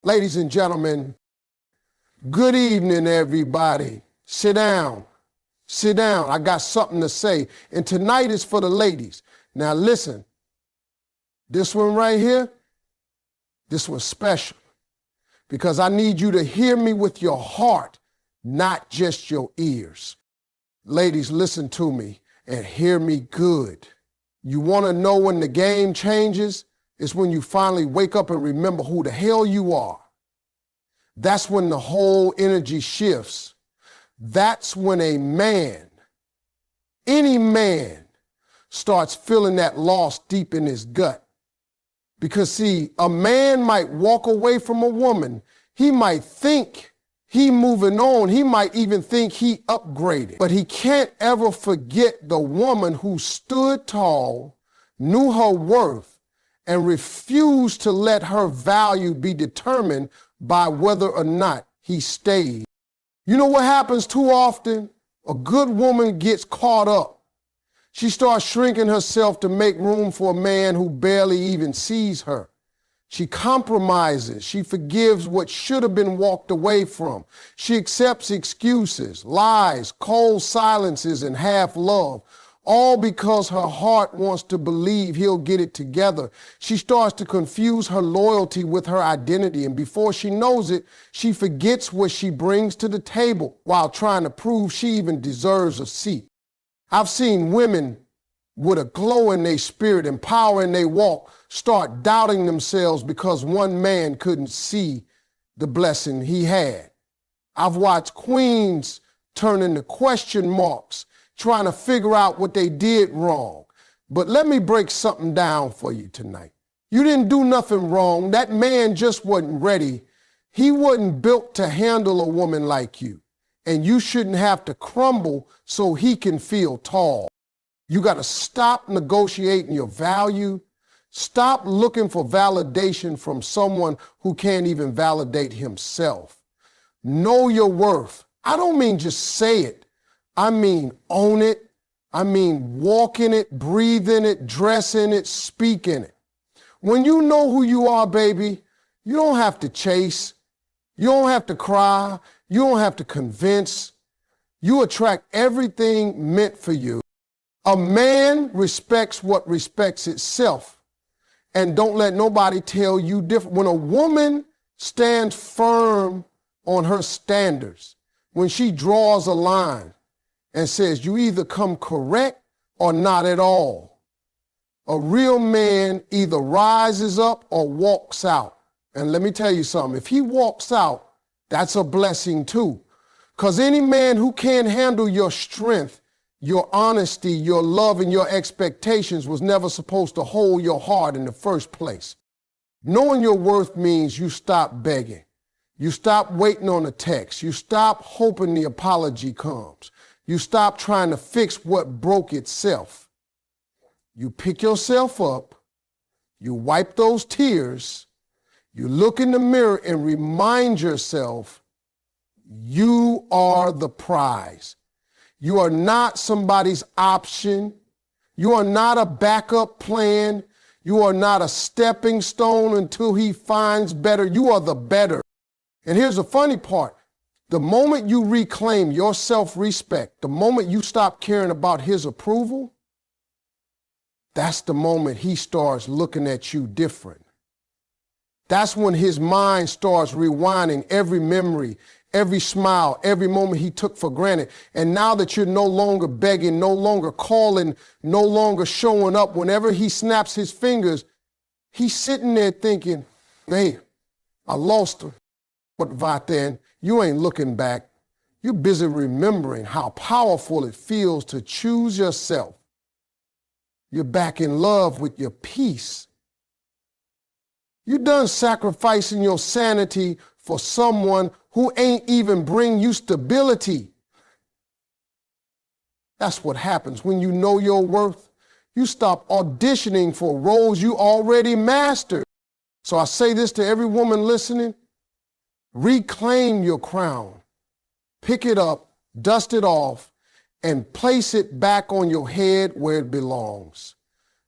Ladies and gentlemen, good evening, everybody. Sit down. Sit down. I got something to say. And tonight is for the ladies. Now listen, this one right here, this one's special because I need you to hear me with your heart, not just your ears. Ladies, listen to me and hear me good. You want to know when the game changes? It's when you finally wake up and remember who the hell you are. That's when the whole energy shifts. That's when a man, any man, starts feeling that loss deep in his gut. Because see, a man might walk away from a woman. He might think he moving on. He might even think he upgraded. But he can't ever forget the woman who stood tall, knew her worth, and refused to let her value be determined by whether or not he stayed. You know what happens too often? A good woman gets caught up. She starts shrinking herself to make room for a man who barely even sees her. She compromises. She forgives what should have been walked away from. She accepts excuses, lies, cold silences, and half love, all because her heart wants to believe he'll get it together. She starts to confuse her loyalty with her identity, and before she knows it, she forgets what she brings to the table while trying to prove she even deserves a seat. I've seen women with a glow in their spirit and power in their walk start doubting themselves because one man couldn't see the blessing he had. I've watched queens turn into question marks trying to figure out what they did wrong. But let me break something down for you tonight. You didn't do nothing wrong. That man just wasn't ready. He wasn't built to handle a woman like you. And you shouldn't have to crumble so he can feel tall. You got to stop negotiating your value. Stop looking for validation from someone who can't even validate himself. Know your worth. I don't mean just say it. I mean own it. I mean walk in it, breathe in it, dress in it, speak in it. When you know who you are, baby, you don't have to chase. You don't have to cry. You don't have to convince. You attract everything meant for you. A man respects what respects itself. And don't let nobody tell you different. When a woman stands firm on her standards, when she draws a line and says you either come correct or not at all, a real man either rises up or walks out. And let me tell you something, if he walks out, that's a blessing too. Because any man who can't handle your strength, your honesty, your love, and your expectations was never supposed to hold your heart in the first place. Knowing your worth means you stop begging. You stop waiting on a text. You stop hoping the apology comes. You stop trying to fix what broke itself. You pick yourself up. You wipe those tears. You look in the mirror and remind yourself, you are the prize. You are not somebody's option. You are not a backup plan. You are not a stepping stone until he finds better. You are the better. And here's the funny part. The moment you reclaim your self-respect, the moment you stop caring about his approval, that's the moment he starts looking at you different. That's when his mind starts rewinding every memory, every smile, every moment he took for granted. And now that you're no longer begging, no longer calling, no longer showing up, whenever he snaps his fingers, he's sitting there thinking, hey, I lost her. But right then, you ain't looking back. You're busy remembering how powerful it feels to choose yourself. You're back in love with your peace. You're done sacrificing your sanity for someone who ain't even bring you stability. That's what happens when you know your worth. You stop auditioning for roles you already mastered. So I say this to every woman listening. Reclaim your crown. Pick it up, dust it off, and place it back on your head where it belongs.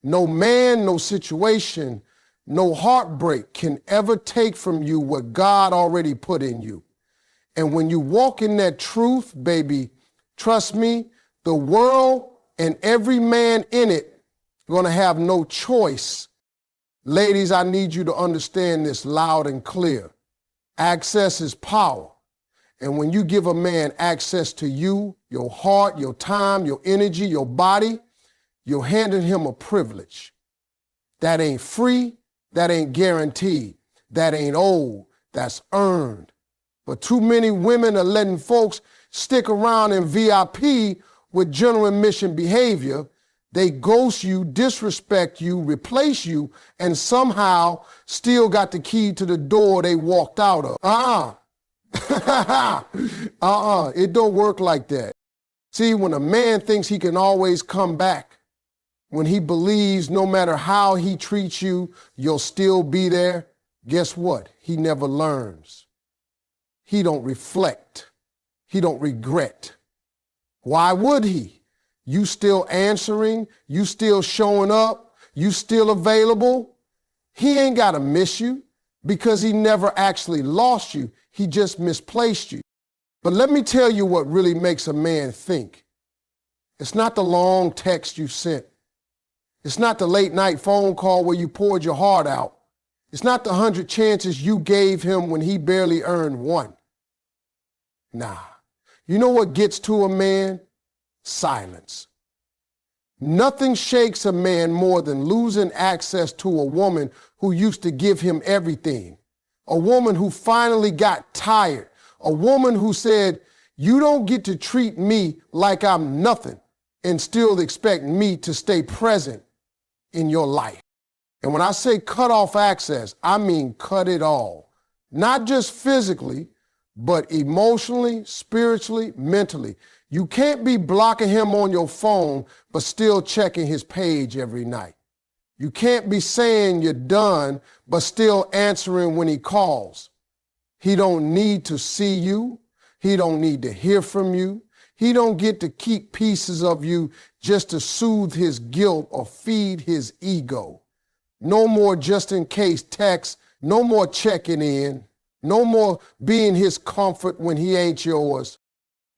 No man, no situation, No heartbreak can ever take from you what God already put in you. And when you walk in that truth, baby, trust me, the world and every man in it going to have no choice. Ladies, I need you to understand this loud and clear. Access is power. And when you give a man access to you, your heart, your time, your energy, your body, you're handing him a privilege. That ain't free, that ain't guaranteed, that ain't owed, that's earned. But too many women are letting folks stick around in VIP with general admission behavior. They ghost you, disrespect you, replace you, and somehow still got the key to the door they walked out of. It don't work like that. See, when a man thinks he can always come back, when he believes no matter how he treats you, you'll still be there, guess what? He never learns. He don't reflect. He don't regret. Why would he? You still answering, you still showing up, you still available. He ain't got to miss you because he never actually lost you. He just misplaced you. But let me tell you what really makes a man think. It's not the long text you sent. It's not the late night phone call where you poured your heart out. It's not the 100 chances you gave him when he barely earned one. Nah. You know what gets to a man? Silence. Nothing shakes a man more than losing access to a woman who used to give him everything. A woman who finally got tired. A woman who said, you don't get to treat me like I'm nothing and still expect me to stay present in your life. And when I say cut off access, I mean cut it all. Not just physically, but emotionally, spiritually, mentally. You can't be blocking him on your phone, but still checking his page every night. You can't be saying you're done, but still answering when he calls. He don't need to see you. He don't need to hear from you. He don't get to keep pieces of you just to soothe his guilt or feed his ego. No more just in case texts, no more checking in, no more being his comfort when he ain't yours.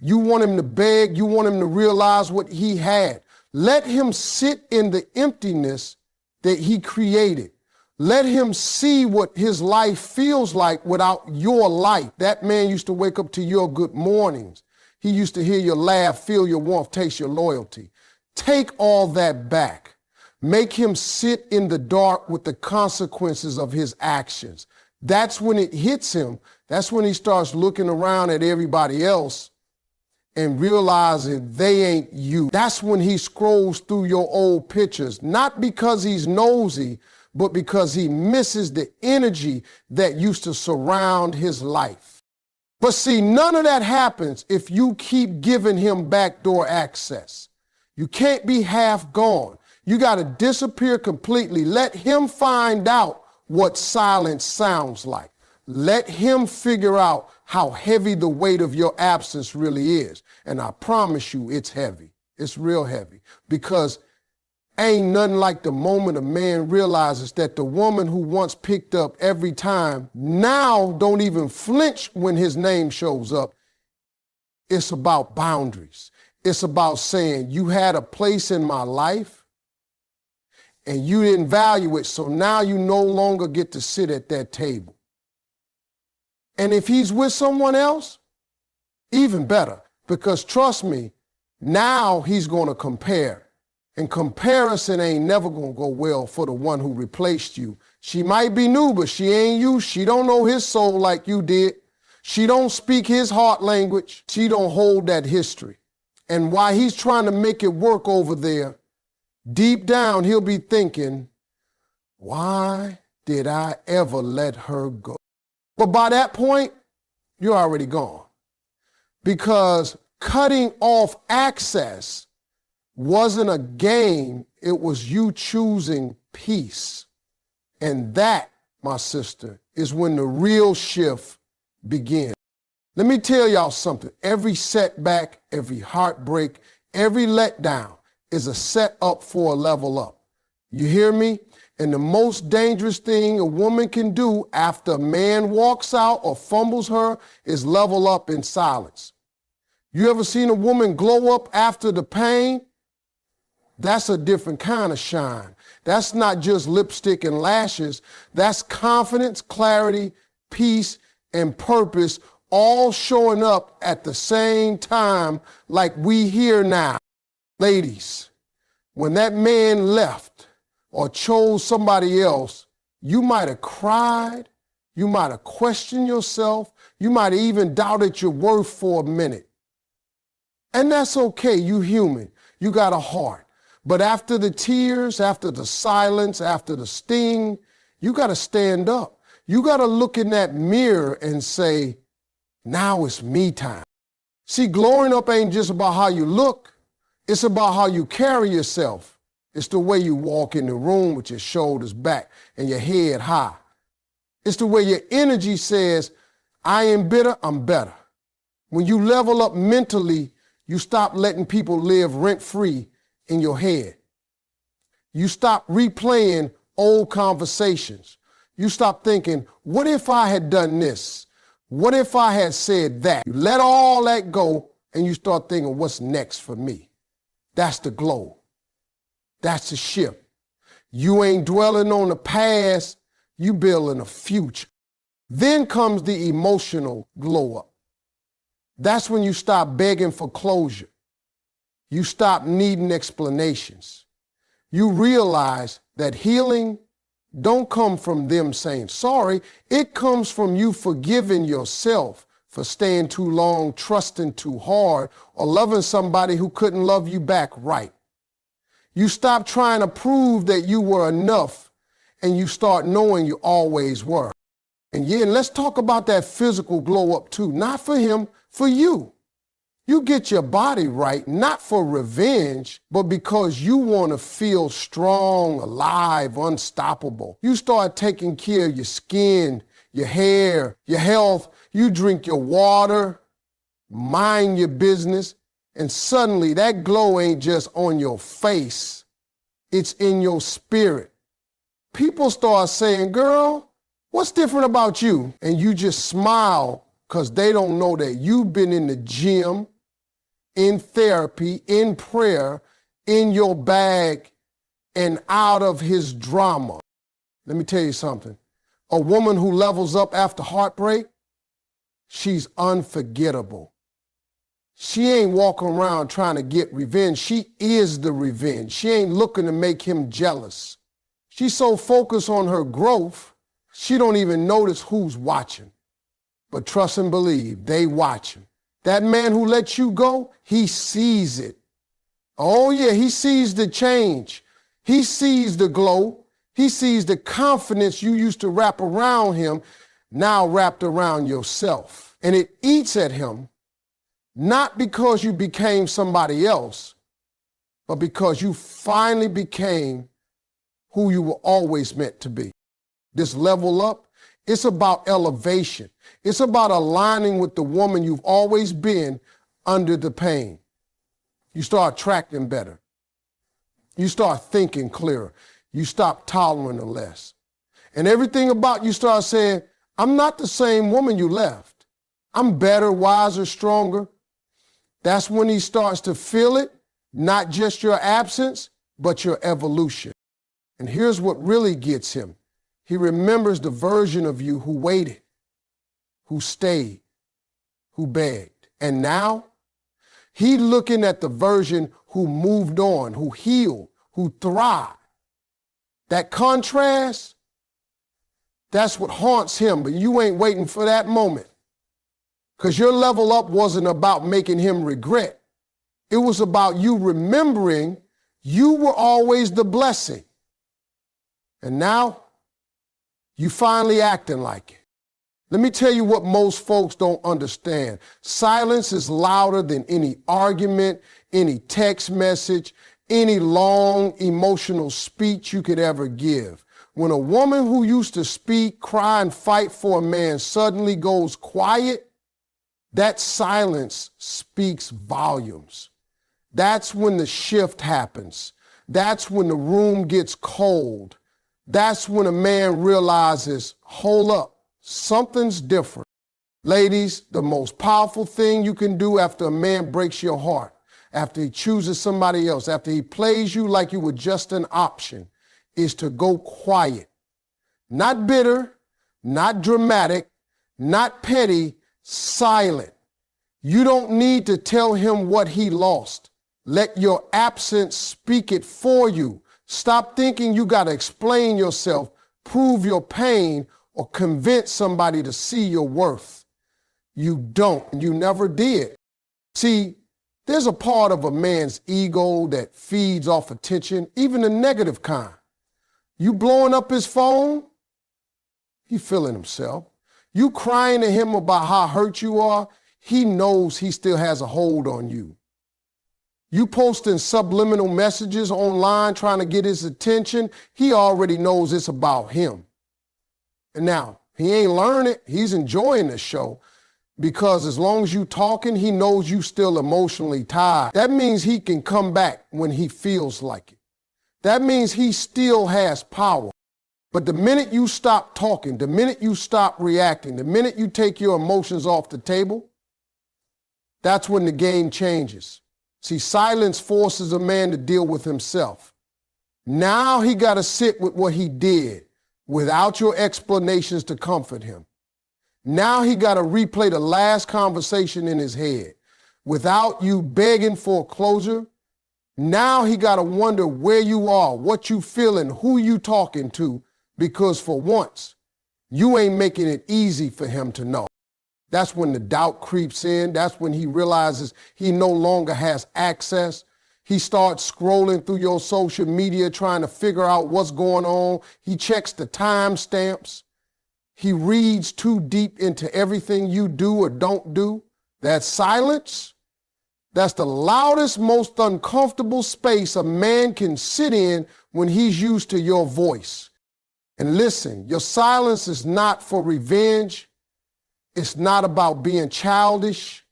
You want him to beg, you want him to realize what he had. Let him sit in the emptiness that he created. Let him see what his life feels like without your light. That man used to wake up to your good mornings. He used to hear your laugh, feel your warmth, taste your loyalty. Take all that back. Make him sit in the dark with the consequences of his actions. That's when it hits him. That's when he starts looking around at everybody else and realizing they ain't you. That's when he scrolls through your old pictures, not because he's nosy, but because he misses the energy that used to surround his life. But see, none of that happens if you keep giving him backdoor access. You can't be half gone. You got to disappear completely. Let him find out what silence sounds like. Let him figure out how heavy the weight of your absence really is. And I promise you it's heavy. It's real heavy. Because ain't nothing like the moment a man realizes that the woman who once picked up every time now don't even flinch when his name shows up. It's about boundaries. It's about saying you had a place in my life and you didn't value it, so now you no longer get to sit at that table. And if he's with someone else, even better, because trust me, now he's going to compare. And comparison ain't never going to go well for the one who replaced you. She might be new, but she ain't you. She don't know his soul like you did. She don't speak his heart language. She don't hold that history. And while he's trying to make it work over there, deep down he'll be thinking, why did I ever let her go? But by that point, you're already gone. Because cutting off access wasn't a game, it was you choosing peace. And that, my sister, is when the real shift begins. Let me tell y'all something. Every setback, every heartbreak, every letdown is a set up for a level up. You hear me? And the most dangerous thing a woman can do after a man walks out or fumbles her is level up in silence. You ever seen a woman glow up after the pain? That's a different kind of shine. That's not just lipstick and lashes. That's confidence, clarity, peace, and purpose all showing up at the same time like we here now. Ladies, when that man left or chose somebody else, you might have cried, you might have questioned yourself, you might have even doubted your worth for a minute. And that's okay, you human, you got a heart. But after the tears, after the silence, after the sting, you got to stand up. You got to look in that mirror and say, now it's me time. See, glowing up ain't just about how you look. It's about how you carry yourself. It's the way you walk in the room with your shoulders back and your head high. It's the way your energy says, I ain't bitter, I'm better. When you level up mentally, you stop letting people live rent-free in your head. You stop replaying old conversations. You stop thinking, what if I had done this? What if I had said that? You let all that go and you start thinking, what's next for me? That's the glow. That's the shift. You ain't dwelling on the past, you building a future. Then comes the emotional glow up. That's when you stop begging for closure. You stop needing explanations. You realize that healing don't come from them saying sorry. It comes from you forgiving yourself for staying too long, trusting too hard, or loving somebody who couldn't love you back right. You stop trying to prove that you were enough, and you start knowing you always were. And yeah, let's talk about that physical glow up too. Not for him, for you. You get your body right, not for revenge, but because you want to feel strong, alive, unstoppable. You start taking care of your skin, your hair, your health. You drink your water, mind your business, and suddenly that glow ain't just on your face, it's in your spirit. People start saying, girl, what's different about you? And you just smile because they don't know that you've been in the gym, in therapy, in prayer, in your bag, and out of his drama. Let me tell you something. A woman who levels up after heartbreak, she's unforgettable. She ain't walking around trying to get revenge. She is the revenge. She ain't looking to make him jealous. She's so focused on her growth, she don't even notice who's watching. But trust and believe, they watching. That man who let you go, he sees it. Oh yeah, he sees the change. He sees the glow. He sees the confidence you used to wrap around him, now wrapped around yourself. And it eats at him, not because you became somebody else, but because you finally became who you were always meant to be. This level up, it's about elevation. It's about aligning with the woman you've always been under the pain. You start attracting better. You start thinking clearer. You stop tolerating less. And everything about you starts saying, I'm not the same woman you left. I'm better, wiser, stronger. That's when he starts to feel it, not just your absence, but your evolution. And here's what really gets him. He remembers the version of you who waited, who stayed, who begged. And now, he's looking at the version who moved on, who healed, who thrived. That contrast, that's what haunts him, but you ain't waiting for that moment. Because your level up wasn't about making him regret. It was about you remembering you were always the blessing. And now, you finally acting like it. Let me tell you what most folks don't understand. Silence is louder than any argument, any text message, any long emotional speech you could ever give. When a woman who used to speak, cry, and fight for a man suddenly goes quiet, that silence speaks volumes. That's when the shift happens. That's when the room gets cold. That's when a man realizes, hold up, something's different. Ladies, the most powerful thing you can do after a man breaks your heart, after he chooses somebody else, after he plays you like you were just an option, is to go quiet. Not bitter, not dramatic, not petty, silent. You don't need to tell him what he lost. Let your absence speak it for you. Stop thinking you got to explain yourself, prove your pain, or convince somebody to see your worth. You don't. You never did. See, there's a part of a man's ego that feeds off attention, even the negative kind. You blowing up his phone, he feeling himself. You crying to him about how hurt you are, he knows he still has a hold on you. You posting subliminal messages online trying to get his attention, he already knows it's about him. And now, he ain't learning, he's enjoying the show, because as long as you talking, he knows you still emotionally tied. That means he can come back when he feels like it. That means he still has power. But the minute you stop talking, the minute you stop reacting, the minute you take your emotions off the table, that's when the game changes. See, silence forces a man to deal with himself. Now he got to sit with what he did without your explanations to comfort him. Now he got to replay the last conversation in his head without you begging for closure. Now he got to wonder where you are, what you feeling, who you talking to, because for once, you ain't making it easy for him to know. That's when the doubt creeps in. That's when he realizes he no longer has access. He starts scrolling through your social media trying to figure out what's going on. He checks the timestamps. He reads too deep into everything you do or don't do. That silence, that's the loudest, most uncomfortable space a man can sit in when he's used to your voice. And listen, your silence is not for revenge. It's not about being childish.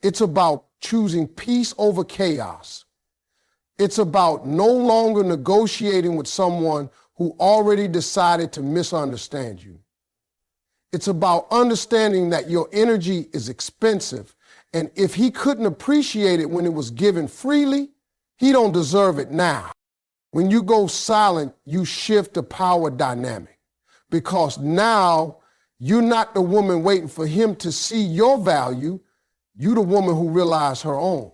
It's about choosing peace over chaos. It's about no longer negotiating with someone who already decided to misunderstand you. It's about understanding that your energy is expensive, and if he couldn't appreciate it when it was given freely, he don't deserve it now. When you go silent, you shift the power dynamic, because now you're not the woman waiting for him to see your value. You're the woman who realized her own.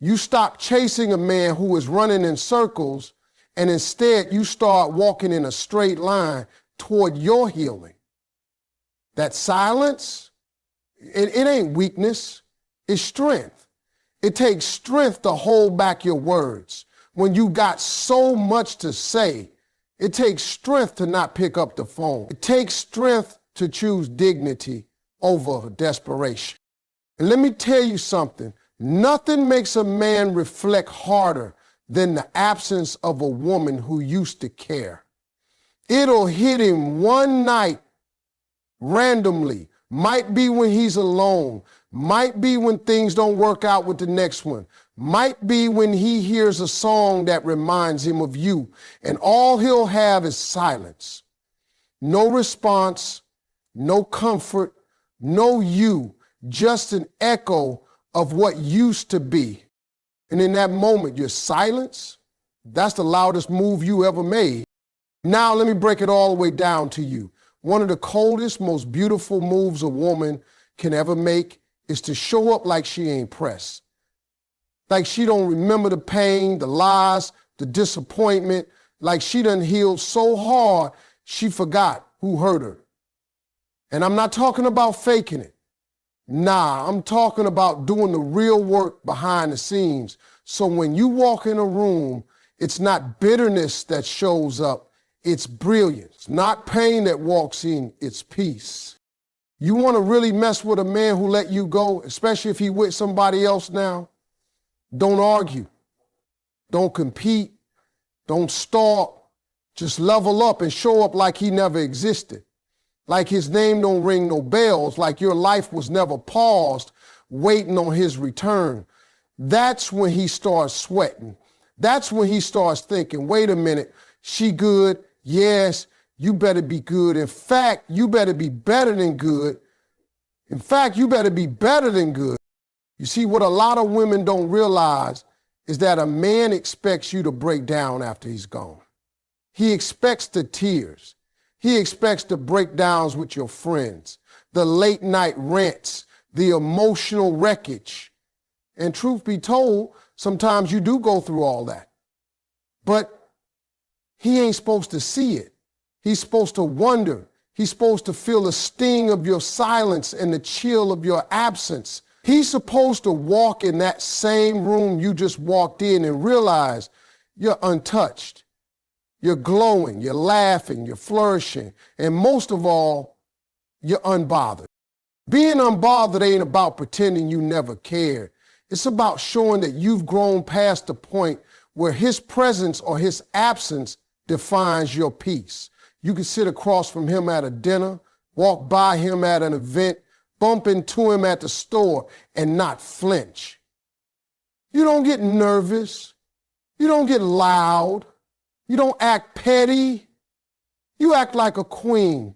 You stop chasing a man who is running in circles, and instead you start walking in a straight line toward your healing. That silence, it ain't weakness, it's strength. It takes strength to hold back your words. When you got so much to say, it takes strength to not pick up the phone. It takes strength to choose dignity over desperation. And let me tell you something, nothing makes a man reflect harder than the absence of a woman who used to care. It'll hit him one night randomly, might be when he's alone, might be when things don't work out with the next one, might be when he hears a song that reminds him of you, and all he'll have is silence. No response, no comfort, no you, just an echo of what used to be. And in that moment, your silence, that's the loudest move you ever made. Now let me break it all the way down to you. One of the coldest, most beautiful moves a woman can ever make is to show up like she ain't pressed. Like she don't remember the pain, the lies, the disappointment, like she done healed so hard she forgot who hurt her. And I'm not talking about faking it. Nah, I'm talking about doing the real work behind the scenes. So when you walk in a room, it's not bitterness that shows up, it's brilliance. Not pain that walks in, it's peace. You want to really mess with a man who let you go, especially if he with somebody else now? Don't argue. Don't compete. Don't stalk. Just level up and show up like he never existed. Like his name don't ring no bells, like your life was never paused, waiting on his return. That's when he starts sweating. That's when he starts thinking, wait a minute, She good? Yes, you better be good. In fact, you better be better than good. In fact, you better be better than good. You see, what a lot of women don't realize is that a man expects you to break down after he's gone. He expects the tears. He expects the breakdowns with your friends, the late night rants, the emotional wreckage. And truth be told, sometimes you do go through all that. But he ain't supposed to see it. He's supposed to wonder. He's supposed to feel the sting of your silence and the chill of your absence. He's supposed to walk in that same room you just walked in and realize you're untouched. You're glowing, you're laughing, you're flourishing, and most of all, you're unbothered. Being unbothered ain't about pretending you never cared. It's about showing that you've grown past the point where his presence or his absence defines your peace. You can sit across from him at a dinner, walk by him at an event, bump into him at the store, and not flinch. You don't get nervous. You don't get loud. You don't act petty. You act like a queen.